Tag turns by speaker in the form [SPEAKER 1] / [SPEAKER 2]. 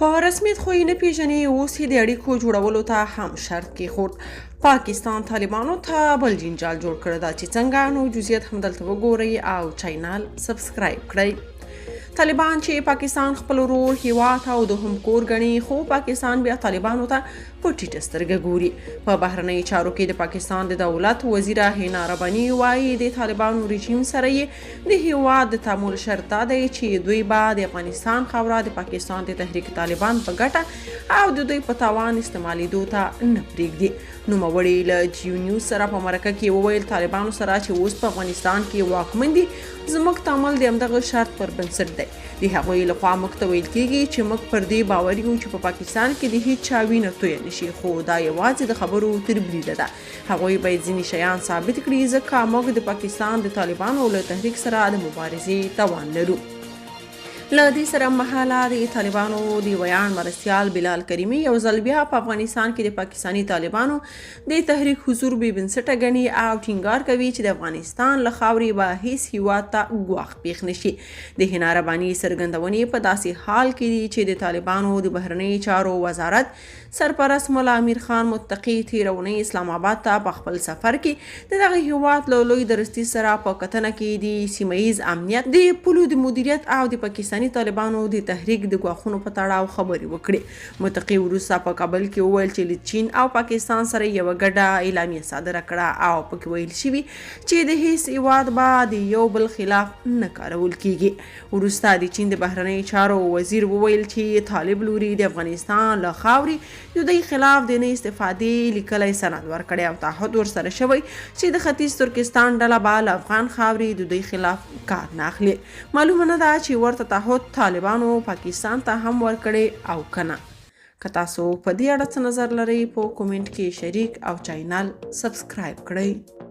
[SPEAKER 1] په رسمیت خو یې نه پیژني، اوس یې د اړیکو جوړولو ته هم شرط کېښود. پاکستان طالبانو ته بل جنجال جوړ کړی دا چې څنګه، نو جزئیات هم دلته وګورئ او چینل سبسکرایب کړئ. طالبان چې پاکستان خپل ورور هیواد او دوهم کور ګڼي، خو پاکستان بیا طالبانو ته په ټیټه سترګه ګوري. په بهرنیو چارو کې د پاکستان د دولت وزیره هینا رباني وایي د طالبانو رژیم سره یې د هیواد د تعامل شرط دا دی چې دوی به د افغانستان خاوره د پاکستان د تحریک طالبان په ګټه او د دوی په تاوان استعمالیدو ته نه پرېږدي. نوموړي له جیو نیوز سره په مرکه کې وویل طالبانو سره چې اوس په افغانستان کې واکمن دي، زموږ تعامل د همدغه شرط پر بنسټ دی. د هغوی لخوا موږ ته ویل کېږي چې موږ پر دې باور یو چې په پاکستان کې د هیڅ چا وینه تویه نشي، خو دا یوازې د خبرو تر بریده ده. هغوی باید ځینې شیان ثابت کړي، ځکه موږ د پاکستان د طالبانو له تحریک سره د مبارزې توان لرو. له دې سره مهاله د طالبانو د ویاند مرستیال بلال کریمي یو ځل بیا په افغانستان کې د پاکستاني طالبانو د تحریک حضور بې بنسټه ګڼي او ټینګار کوي چې د افغانستان له خاورې به هیڅ هیواد ته ګواښ پېښ نشي. د هینا رباني څرګندونې په داسې حال کې دي چې د طالبانو د بهرنیو چارو وزارت سرپرست ملا امیر خان متقي تېره اونۍ اسلام آباد ته په خپل سفر کې د دغه هیواد له لوی درستي سره په کتنه کې د سیمه ییز امنیت، د پولو د مدیریت او د پاکستاني طالبانو د تحریک د ګواښونو په تړاو خبرې وکړې. متقي وروسته په کابل کې وویل چې له چین او پاکستان سره یوه ګډه اعلامیه صادره کړه او پکې ویل شوي چې د هیڅ هیواد به د یو بل خلاف نه کارول کیږي. وروسته د چین د بهرنیو چارو وزیر وویل چې طالب لوري د افغانستان له خاورې د دوی خلاف د نه استفادې لیکلی سند ورکړی او تعهد ورسره شوی چې د ختیځ ترکستان ډله به له افغان خاورې د دوی خلاف کار نه اخلي. معلومه نه ده چې ورته تعهد طالبانو پاکستان ته هم ورکړي او کنه. که تاسو په دې اړه څه نظر لرئ په کومنټ کې شریک او چینل سبسکرایب کړئ.